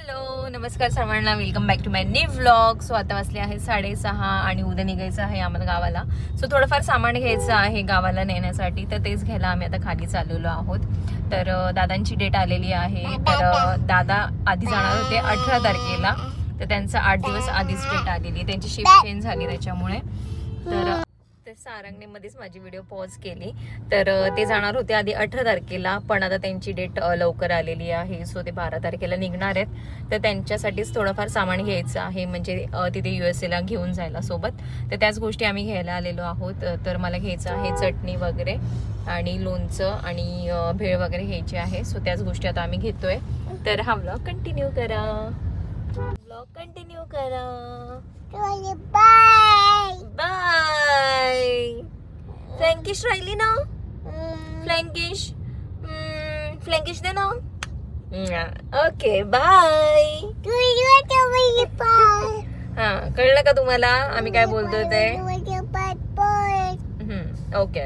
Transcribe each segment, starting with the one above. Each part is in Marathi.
हॅलो नमस्कार सर्वांना, welcome back to my new vlog. So आता वाजले आहे 6:30 आणि उद्या निघायचं आहे आम्हाला गावाला. सो थोडंफार सामान घ्यायचं आहे गावाला नेण्यासाठी, तर तेच घ्यायला आम्ही आता खाली चाललेलो आहोत. तर दादांची डेट आलेली आहे. तर दादा आधी जाणार होते 18 तारखेला, तर त्यांचं 8 दिवस आधीच डेट आलेली. त्यांची शिफ्ट चेंज झाली त्याच्यामुळे. तर सारंगने मध्येच माझी व्हिडिओ पॉज केली. तर ते जाणार होते आधी 18 तारखेला, पण आता त्यांची डेट लवकर आलेली आहे. सो ते 12 तारखेला निघणार आहेत. तर त्यांच्यासाठीच थोडंफार सामान घ्यायचं आहे, म्हणजे तिथे USA ला घेऊन जायला सोबत. तर त्याच गोष्टी आम्ही घ्यायला आलेलो आहोत. तर मला घ्यायचं आहे चटणी वगैरे आणि लोणचं आणि भेळ वगैरे घ्यायची आहे. सो त्याच गोष्टी आता आम्ही घेतोय. तर हा व्लॉग कंटिन्यू करा. Bye bye. फ्लँकिश राहिली ना, फ्लँकिश दे ना. Okay bye. हा, कळलं का तुम्हाला आम्ही काय बोलतोय ते? ओके.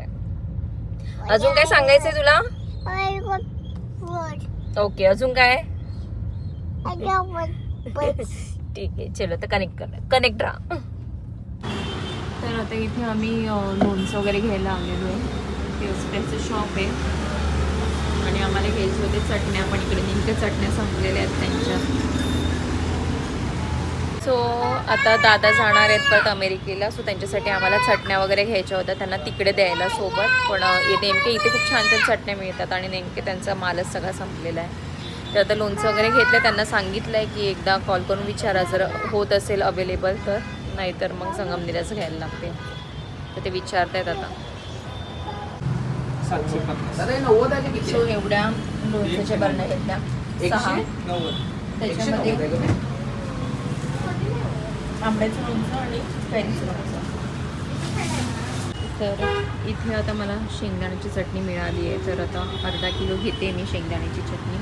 अजून काय सांगायचंय तुला? ओके, अजून काय? ठीक आहे, चलो तर कनेक्ट राहा. तर आता इथे आम्ही लोणचं वगैरे घ्यायला आलेलो आहे. त्याचं शॉप आहे आणि आम्हाला घ्यायचे होते चटण्या, पण इकडे नेमक्या चटण्या संपलेल्या आहेत त्यांच्या. सो आता दादा जाणार आहेत परत अमेरिकेला. सो त्यांच्यासाठी आम्हाला चटण्या वगैरे घ्यायच्या होत्या, त्यांना तिकडे द्यायला सोबत. पण नेमके इथे खूप छान छान चटण्या मिळतात आणि नेमके त्यांचा मालच सगळा संपलेला आहे. तर आता लोणचं वगैरे घेतलं. त्यांना सांगितलं आहे की एकदा कॉल करून विचारा जर होत असेल अवेलेबल, तर नाहीतर मग संगमनेरचं घ्यायला लागते. तर ते विचारतायत आता. सो एवढ्या लोणच्याच्या बरण्या घेतल्या 6. त्याच्यामध्ये आंब्याचं लोणचं आणि कैरीचं लोणचं. तर इथे आता मला शेंगदाण्याची चटणी मिळाली आहे. तर आता अर्धा किलो घेते मी शेंगदाण्याची चटणी.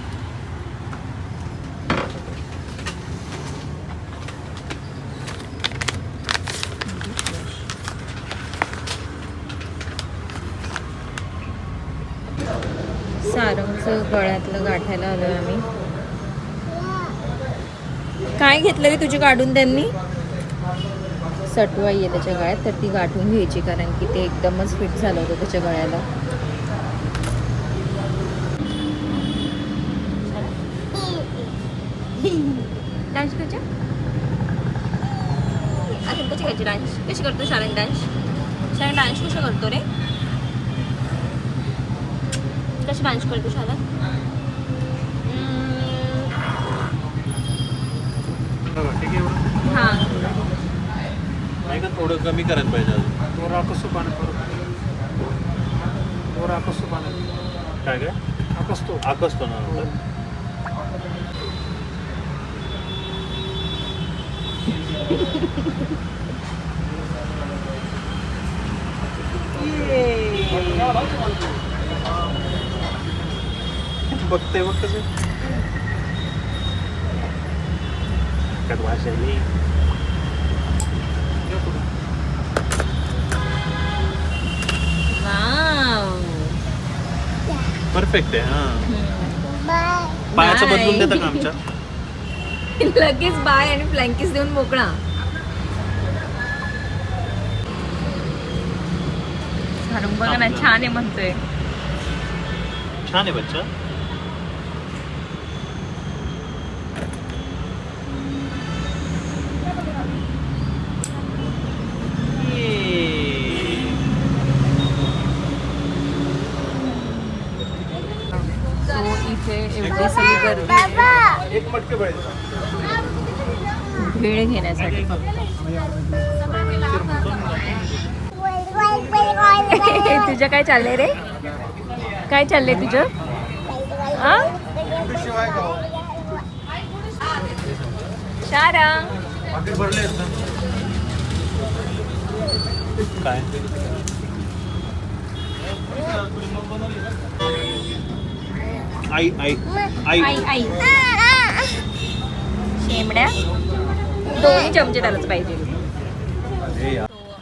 सारंगचं गळ्यातलं गाठायला आलोय आम्ही. काय घेतलं रे तुझी काढून त्यांनी? सटवाई आहे त्याच्या गळ्यात, तर ती गाठून घ्यायची, कारण की ते एकदमच फिट झालं होतं त्याच्या गळ्याला. डान्स कशा अजून कशी घ्यायची? डान्स कशी करतो शाळेत? शाळेत डान्स कशा करतो रे? कशी डान्स करतो शाळेत? हां, नाही का, थोडं कमी करायला पाहिजे. काय काय आकसतो ना. बघते बघ कसं भाषा परफेक्ट आहे. हा, पायाचं बदलून देतं का आमच्या? लगेच बाय आणि फ्लँकिस देऊन मोकळा. बघा ना, छान आहे म्हणतोय. छान आहे बच्चा. एवढी सगळी गर्दी एक मटके भेळ घेण्यासाठी. तुझं काय चाललंय रे? काय चाललंय तुझं? शारंग काय आई आई आई आई शेमड्या 2 चमचे त्यालाच पाहिजे.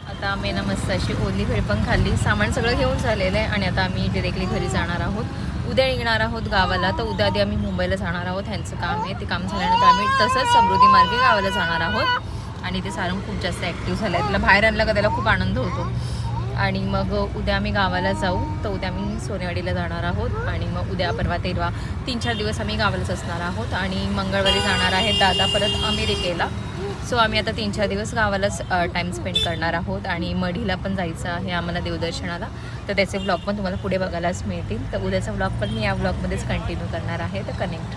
आता आम्ही ना मस्त अशी ओली भेळ पण खाल्ली. सामान सगळं घेऊन झालेलं आहे आणि आता आम्ही डिरेक्टली घरी जाणार आहोत. उद्या निघणार आहोत गावाला. तर उद्या आधी आम्ही मुंबईला जाणार आहोत. ह्यांचं काम आहे, ते काम झाल्यानंतर आम्ही तसंच समृद्धी मार्गे गावाला जाणार आहोत. आणि ते सारंग खूप जास्त ॲक्टिव्ह झालं आहे, त्याला बाहेर आणलं का त्याला खूप आनंद होतो. आणि मग उद्या आम्ही गावाला जाऊ. तर उद्या आम्ही सोनेवाडीला जाणार आहोत आणि मग उद्या परवा तेरवा 3-4 दिवस आम्ही गावालाच असणार आहोत. आणि मंगळवारी जाणार आहेत दादा परत अमेरिकेला. सो आम्ही आता 3-4 दिवस गावालाच टाईम स्पेंड करणार आहोत. आणि मढीला पण जायचं आहे आम्हाला देवदर्शनाला. तर त्याचे ब्लॉग पण तुम्हाला पुढे बघायलाच मिळतील. तर उद्याचा ब्लॉग पण मी या ब्लॉगमध्येच कंटिन्यू करणार आहे. तर कनेक्ट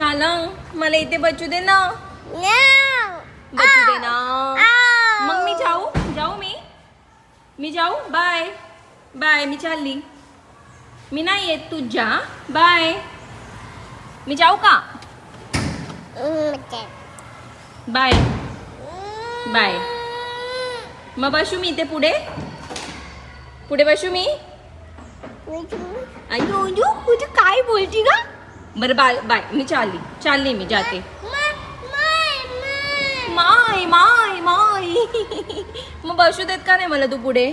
राहा. मला इथे बचू दे ना, बचू दे ना. मग मी जाऊ मी जाऊ. बाय बाय, मी चालली. मी नाही येत, तू जा. बाय, मी जाऊ का? Bye bye. मग बसू मी इथे पुढे बसू मी. तू काय बोलती का? बरं बाय बाय, मी चालली मी जाते. माय माय माय. मग बसू देत का नाही मला तू पुढे?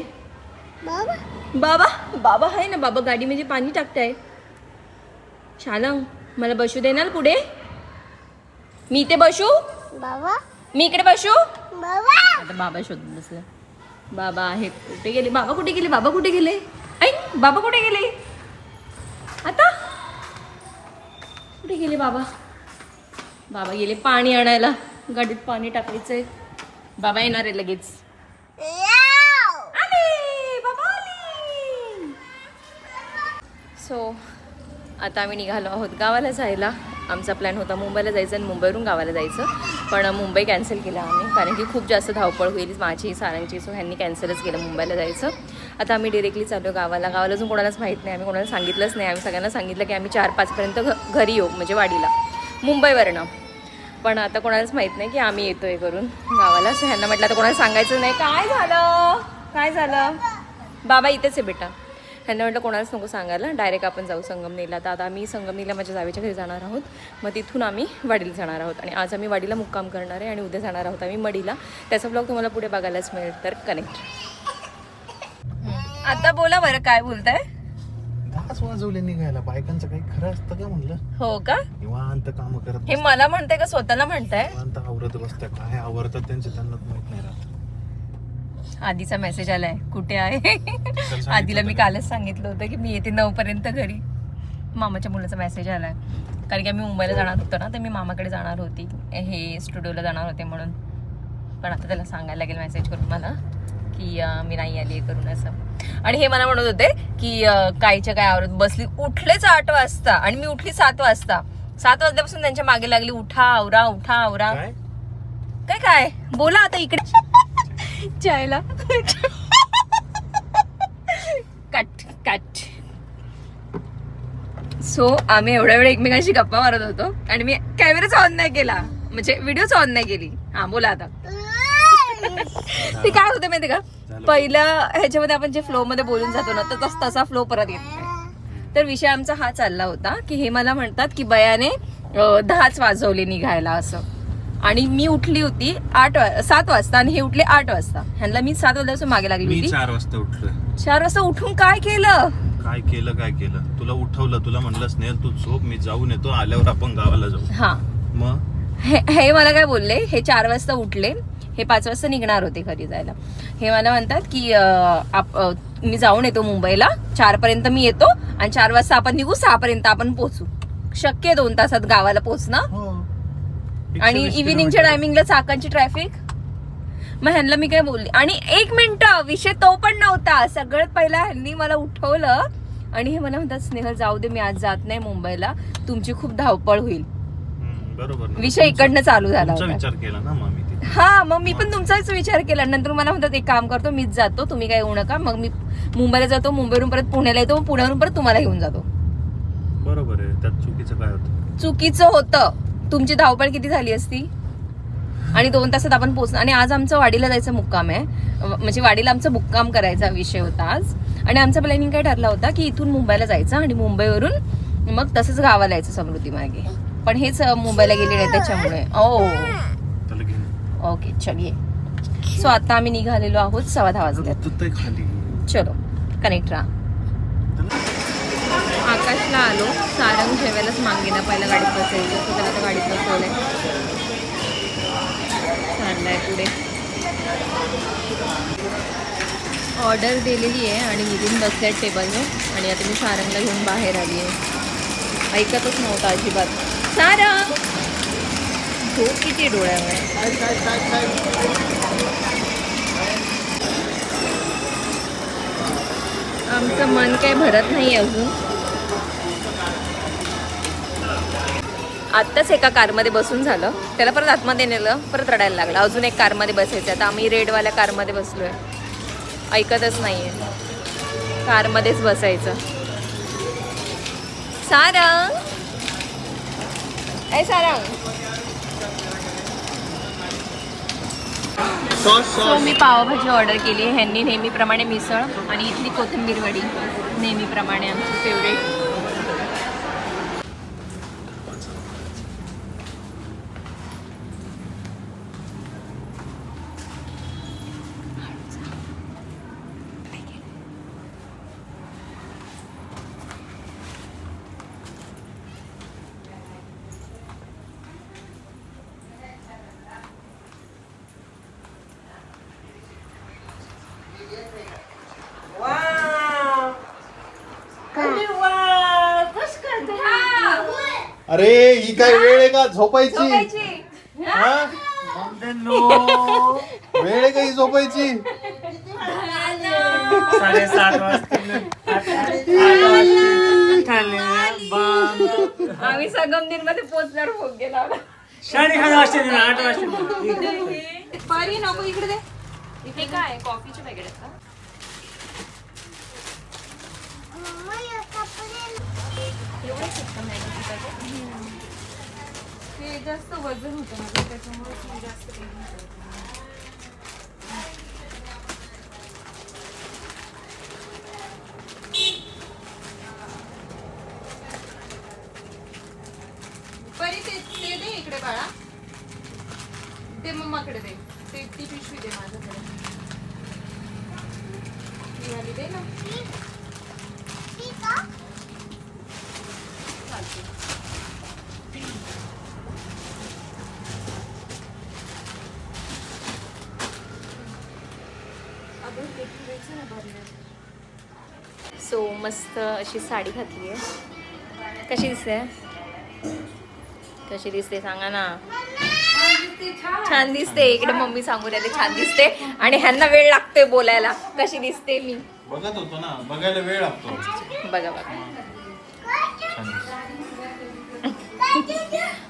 बाबा बाबा आहे ना, बाबा गाडी म्हणजे पाणी टाकताय. शालंग मला बसू देणार पुढे? मी इथे बसू? मी इकडे बसू? आता बाबा शोधत बसला. बाबा आहे, कुठे गेले बाबा? कुठे गेले बाबा? कुठे गेले? ऐ बाबा कुठे गेले? आता कुठे गेले बाबा? बाबा गेले पाणी आणायला, गाडीत पाणी टाकायचंय. बाबा येणार आहे लगेच. सो आता आम्ही निघालो आहोत गावाला जायला. आमचा प्लॅन होता मुंबईला जायचं आणि मुंबईवरून गावाला जायचं, पण मुंबई कॅन्सल केलं आम्ही कारण की खूप जास्त धावपळ होईल माझी सारंगची. सो ह्यांनी कॅन्सलच केलं मुंबईला जायचं. आता आम्ही डिरेक्टली चाललो गावाला. गावाला अजून कोणालाच माहीत नाही, आम्ही कोणाला सांगितलंच नाही. आम्ही सगळ्यांना सांगितलं की आम्ही 4-5 घरी येऊ, म्हणजे वाडीला मुंबईवरनं. पण आता कोणालाच माहीत नाही की आम्ही येतो आहे करून गावाला. सो ह्यांना म्हटलं आता कोणाला सांगायचं नाही. काय झालं बाबा? इथेच आहे बेटा. ह्यांना म्हटलं कोणालाच नको सांगायला, डायरेक्ट आपण जाऊ संगमनेरला. तर आता आम्ही संगमनेरला माझ्या जावेच्या घरी जाणार आहोत. मग तिथून आम्ही वाडीला जाणार आहोत. आणि आज आम्ही वाडीला मुक्काम करणार आहे आणि उद्या जाणार आहोत आम्ही मढीला. त्याचा ब्लॉग तुम्हाला पुढे बघायलाच मिळेल. तर कनेक्ट. आता बोला बरं, काय बोलताय? 10 वाजवले निघायला. बायकांचं काही खरं असतं का म्हणलं? हो का? निवांत काम करत हे मला म्हणताय का स्वतःला म्हणताय? निवांत आवरत बसत्या. काय आवरतात त्यांचं त्यांनाच माहित नाही राहत. आधीचा मेसेज आलाय, कुठे आहे? आधीला मी कालच सांगितलं होतं की मी येते 9 पर्यंत घरी. मामाच्या मुलाचा मेसेज आलाय कारण की आम्ही मुंबईला जाणार होतो ना, तर मी मामाकडे जाणार होती, हे स्टुडिओला जाणार होते म्हणून. पण आता त्याला सांगायला लागेल मेसेज करून मला की मी नाही आली करून असं. आणि हे मला म्हणत होते की कायच्या काय आवरत बसली. उठलेच 8 वाजता आणि मी उठली 7 वाजता. 7 वाजल्यापासून त्यांच्या मागे लागली, उठा आवरा उठा आवरा. काय बोला आता इकडे चायला. कट. सो आम्ही एवढ्या वेळ एकमेकांशी गप्पा मारत होतो आणि मी कॅमेराच ऑन नाही केला, म्हणजे व्हिडिओच ऑन नाही केली. हा बोला आता. ते काय होतं माहिती का, पहिल्या ह्याच्यामध्ये आपण जे फ्लो मध्ये बोलून जातो ना, तर तसा फ्लो परत येत नाही. तर विषय आमचा हा चालला होता की हे मला म्हणतात की बयाने 10च वाजवले निघायला असं. आणि मी उठली होती 7 वाजता आणि हे उठले 8 वाजता. ह्यांना मी 7 वाजल्यापासून मागे लागली होती. 4 वाजता उठलोय. 4 वाजता उठून काय केलं? तुला उठवलं, तुला म्हणलं स्नेहल तू झोप, मी जाऊन येतो, आल्यावर आपण गावाला जाऊ. हा मग हे मला काय बोलले, हे 4 वाजता उठले, हे 5 वाजता निघणार होते घरी जायला. हे मला म्हणतात की मी जाऊन येतो मुंबईला, 4 पर्यंत मी येतो आणि 4 वाजता आपण निघू, 6 पर्यंत आपण पोहोचू. शक्य आहे 2 तासात गावाला पोहोचणं. आणि इव्हिनिंगच्या टायमिंगला चाकांची ट्रॅफिक. मग ह्यांना मी काय बोलली, आणि 1 मिनिट विषय तो पण नव्हता. सगळ्यात पहिला ह्यांनी मला उठवलं आणि हे मला म्हणतात स्नेहल जाऊ दे, मी आज जात नाही मुंबईला, तुमची खूप धावपळ होईल. बरोबर. विषय इकडनं चालू झाला होता. विचार केला ना मग मी. हा, मग मी पण तुमचाच विचार केला. नंतर मला म्हणतात एक काम करतो, मीच जातो, तुम्ही काय येऊ नका. मग मी मुंबईला जातो, मुंबईवरून परत पुण्याला येतो, पुण्यावरून परत तुम्हाला घेऊन जातो. बरोबर आहे. त्यात चुकीचं काय होतं? चुकीचं होतं. तुमची धावपळ किती झाली असती आणि 2 तासात आपण पोहोचणार. आणि आज आमचं वाडीला जायचं मुक्काम आहे, म्हणजे वाडीला आमचा मुक्काम करायचा विषय होता आज. आणि आमचा प्लॅनिंग काय ठरला होता की इथून मुंबईला जायचं आणि मुंबईवरून मग तसंच गावाला यायचं समृद्धी मार्गे. पण हेच मुंबईला गेले नाही त्याच्यामुळे. ओके चलिये. सो आता आम्ही निघालेलो आहोत 10:15 वाजल्यात. खाली चलो कनेक्ट राहा. प्रकाशला आलो. सारंग जेवायलाच मागेना, पहिला गाडीत बसायचं, तर त्याला आता गाडीत बसवलंय. चाललाय पुढे. ऑर्डर दिलेली आहे आणि नितीन बसल्या टेबलवर आणि आता मी सारंगला घेऊन बाहेर आली आहे. ऐकतच नव्हतं अजिबात. सारंग झोप किती डोळ्यावर. आमचं मन काही भरत नाही अजून. आत्ताच एका कारमध्ये बसून झालं, त्याला परत आतमध्ये नेलं, परत रडायला लागला. अजून एक कारमध्ये बसायचं. आता आम्ही रेडवाल्या कारमध्ये बसलोय. ऐकतच नाहीये, कारमध्येच बसायचं. सारंग ए सारंग. सो मी पावभाजी ऑर्डर केली. ह्यांनी नेहमीप्रमाणे मिसळ आणि इथली कोथिंबीर वडी, नेहमीप्रमाणे आमची फेवरेट. अरे ही काय वेळ आहे का झोपायची? हा? वेळ आहे का ही झोपायची? 7:30 वाजता आम्ही संगमनेर मध्ये पोहोचणार. भोग गेला 8:30 वाजता 8 वाजता. परी नको इकडे दे. इथे काय कॉफीचे पॅकेट आहेत का? ते जास्त वजन होतं माझं, त्याच्यामुळे जास्त परी ते दे इकडे बाळा. ते मम्माकडे दे. ते ती पिशवी दे माझ्याकडे. ती वाली दे ना. सो मस्त अशी साडी घातली आहे. कशी दिसते? कशी दिसते सांगा ना. छान दिसते. इकडे मम्मी सांगू राहिले छान दिसते आणि ह्यांना वेळ लागतोय बोलायला. कशी दिसते मी बघत होतो ना, बघायला वेळ लागतो. बघा बघा.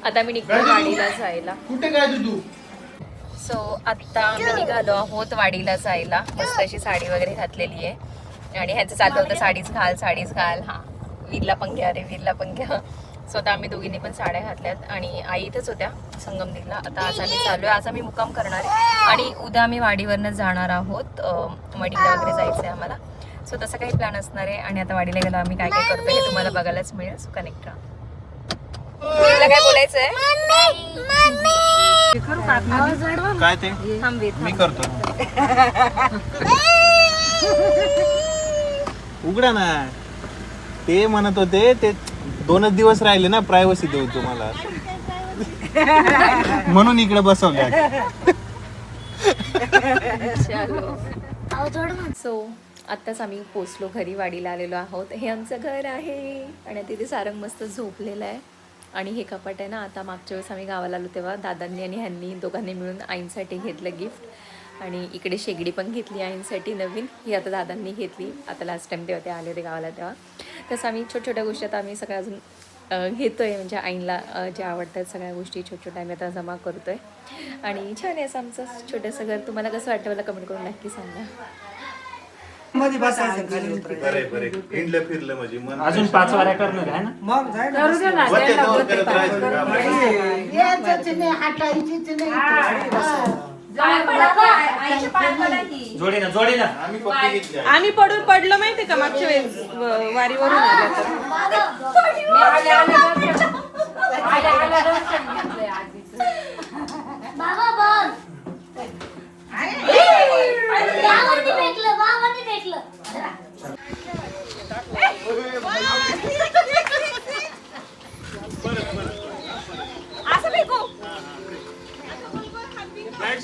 आता मी निघतो वाडीला जायला. कुठे काय तू? सो आत्ता आम्ही निघालो आहोत वाडीला जायला. मस्त अशी साडी वगैरे घातलेली आहे आणि ह्याचं चाललं होतं साडीच घाल साडीच घाल. हा वीरला पण घ्या रे वीरला पण घ्या. सो आता आम्ही दोघींनी पण साड्या घातल्यात आणि आई इथंच होत्या संगमनेरला. आता आज आम्ही चालू आहे. आज आम्ही मुक्काम करणार आहे आणि उद्या आम्ही वाडीवरनं जाणार आहोत. मडीला वगैरे जायचं आहे आम्हाला. सो तसं काही प्लॅन असणार आहे आणि आता वाडीला गेलो आम्ही काय काय करतोय हे तुम्हाला बघायलाच मिळेल. सो कनेक्ट राहा. वीरला काय बोलायचंय? काय ते मी करतो. उघडा ना. ते म्हणत होते ते 2च दिवस राहिले ना, प्रायव्हसी देऊ तुम्हाला म्हणून इकडे बसवल्या. सो आत्ताच आम्ही पोचलो घरी. वाडीला आलेलो आहोत. हे आमचं घर आहे आणि तिथे सारंग मस्त झोपलेलं आहे. आणि हे कपाट आहे ना, आता मागच्या वेळेस आम्ही गावाला आलो तेव्हा दादांनी आणि ह्यांनी दोघांनी मिळून आईंसाठी घेतलं गिफ्ट. आणि इकडे शेगडी पण घेतली आईंसाठी नवीन. ही आता दादांनी घेतली. आता लास्ट टाइम तेव्हा ते आले होते गावाला तेव्हा. तसं आम्ही छोट्या गोष्टी आता आम्ही सगळ्या अजून घेतोय. म्हणजे आईंला ज्या आवडतात सगळ्या गोष्टी छोट्या आम्ही आता जमा करतोय. आणि छान आहे असं आमचं छोटंसं घर. तुम्हाला कसं वाटतं मला कमेंट करून नक्की सांगा. मध्ये बसायचं खाली उतरायचं. बरे बरे हिंडलं फिरलं म्हणजे मन अजून 5 वाऱ्या करणार आहे ना. मग जाय ना. वरती जाऊन करत राहायचं काम. यायचंच नाही, हटायचीच नाही. जोडी ना आम्ही फक्त घेतले. आम्ही पडलो माहितीये का मागच्या वेळेस वारीवरून आल्या तर. भेटलं अरे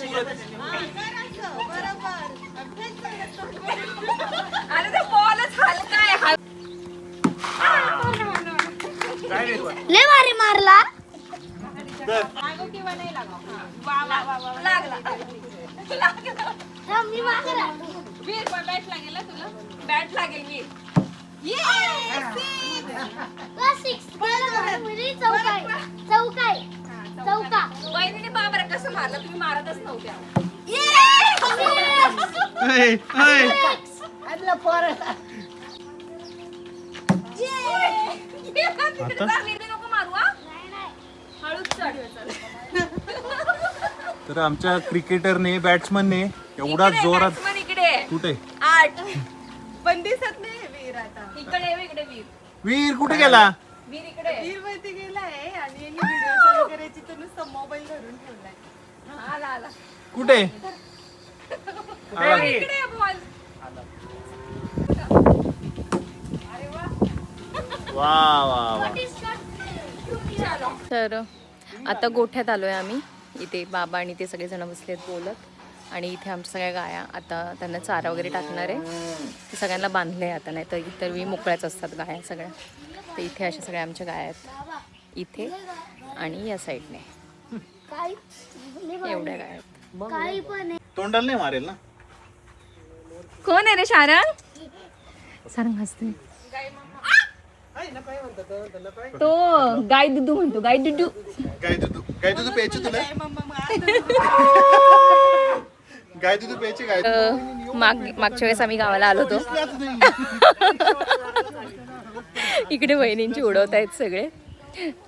ते बॉलच हलका आहे. लय भारी मारला. थांब, मी मागे राहतो. वीर बॅट लागेल ना तुला. बॅट लागेल वीर. चौका. वहिनीने बाबरा कसं मारलं तुम्ही मारतच नव्हत्या. नको मारू हा. हळूच चढ. तर आमच्या क्रिकेटरने बॅट्समनने एवढा जोरात बॅट्समन इकडे कुठे 8 पण दिसत नाही वीर आता. इकडे इकडे वीर. वीर कुठे गेला? वीर इकडे. वीर वरती गेलाय आणि यांनी व्हिडिओ चालू करायची तर नुसतं मोबाईल धरून ठेवलाय. हा, आला आला. कुठे? इकडे बॉल. वा वा वा. तर आता गोठ्यात आलोय आम्ही. इथे बाबा आणि ते सगळेजण बसलेत बोलत आणि इथे आमच्या सगळ्या गाया. आता त्यांना चारा वगैरे टाकणार आहे. ते सगळ्यांना बांधले आता, नाही तर इतर मी मोकळ्याच असतात गाया सगळ्या. तर इथे अशा सगळ्या आमच्या गाया आहेत, इथे आणि या साईडने एवढ्या गाया आहेत. काही पण आहे. तोंडाला नाही मारेल ना? कोण आहे रे शारंग? सारंग हसते. तो गाय दुधू म्हणतो, गाय दुधू. गाय दूध प्यायची तुला? गाय दूध प्यायची? गाय मागच्या वेळेस आम्ही गावाला आलो होतो. इकडे वहिनींची उडवत आहेत सगळे.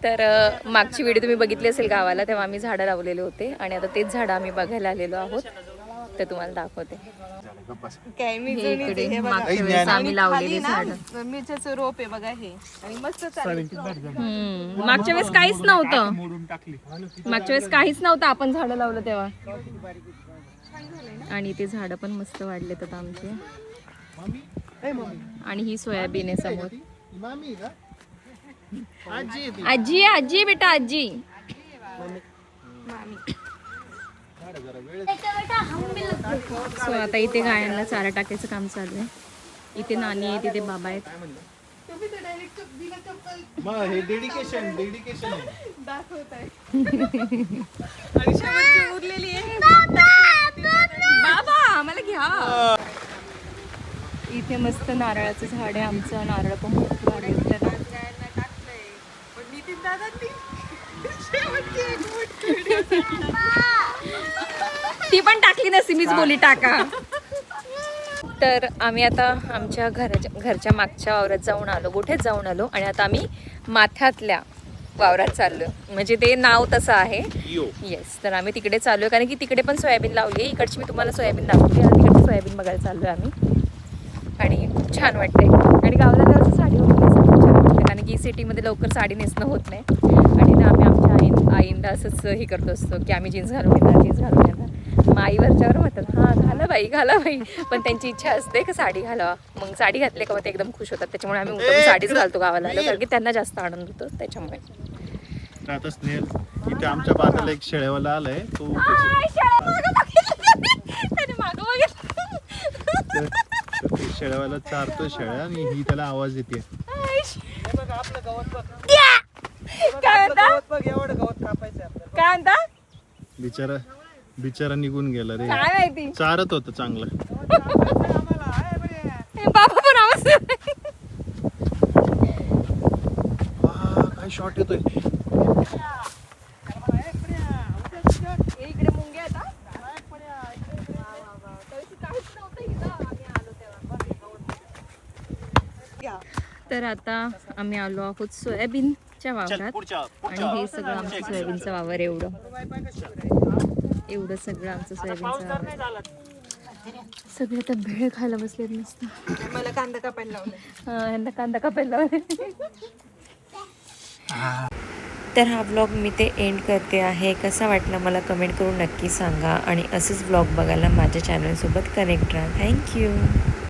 तर मागची व्हिडिओ तुम्ही बघितली असेल गावाला, तेव्हा आम्ही झाडं लावलेले होते आणि आता तेच झाडं आम्ही बघायला आलेलो आहोत. तर तुम्हाला दाखवते. काय मी हे इकडे मागच्या वेळेस आम्ही लावलेले झाडं. मिरच्याचं रोप आहे बघा हे आणि मस्त चालेल. मागच्या वेळेस काहीच नव्हतं. मागच्या वेळेस काहीच नव्हतं आपण झाडं लावलं तेव्हा. आणि ते झाडं पण मस्त वाढलेत आता आमचे. आणि ही सोयाबीन आहे समोर. आजी आहे, आजी आहे बेटा, आजी. सो आता इथे गायांना चारा टाकायचं काम चालू आहे. इथे नानी आहे, तिथे बाबा आहेत. हे डेडिकेशन आहे. आणि शेवटची उरलेली आहे. बाबा मला घ्या. इथे मस्त नारळाचं झाड आहे आमचं. नारळ पण खूप भारी आहेत. पण नितीन दादांनी शेवटची एक मोठी व्हिडिओ ती पण टाकली नसती, मीच बोली टाका. तर आम्ही आता आमच्या घरच्या मागच्या वावरात जाऊन आलो, गोठ्यात जाऊन आलो आणि आता आम्ही माथ्यातल्या वावरात चाललो. म्हणजे ते नाव तसं आहे. येस. तर आम्ही तिकडे चाललो आहे कारण की तिकडे पण सोयाबीन लावली आहे. इकडची मी तुम्हाला सोयाबीन दाखवली आणि तिकडची सोयाबीन बघायला चाललो आहे आम्ही. आणि खूप छान वाटतंय. आणि गावाला जरासं साडी वगैरे नेसणं खूप छान वाटतं कारण की सिटीमध्ये लवकर साडी नेसणं होत नाही. आणि ना आम्ही आमच्या आईंना असंच हे करत असतो की आम्ही जीन्स घालून येणार, जीन्स घालून येणार. मग आई वरच्यावर म्हणतात हां घाला बाई. पण त्यांची इच्छा असते की साडी घालावा. मग साडी घातली का मग ते एकदम खुश होतात. त्याच्यामुळे आम्ही उत्तम साडीच घालतो गावाला आलो कारण की त्यांना जास्त आनंद होतो त्याच्यामुळे. आता स्नेहल इथे आमच्या बाजूला एक शेळ्यावाला आलाय. तो शेळ्यावाला चारतो शेळ्या आणि ही त्याला आवाज देते. काय म्हणता? बिचारा निघून गेला रे. काय माहिती, चारत होत चांगलं. बाबा पण आवाज काय शॉट येतोय. इकडे मुंग्या आहेत. तर आता आम्ही आलो आहोत सोयाबीनच्या वावरात आणि हे सगळं आमचं सोयाबीनचं वावर एवढं सगळं आमचं सोयाबीनचं वावर. सगळे आता भेळ खायला बसलेत मस्त. मला कांदा कापायला लावलाय. यांना कांदा कापायला लावले. तर हा ब्लॉग मी ते एंड करते आहे. कसा वाटला मला कमेंट करून नक्की सांगा आणि असंच ब्लॉग बघायला माझ्या चॅनलसोबत कनेक्ट राहा. थँक्यू.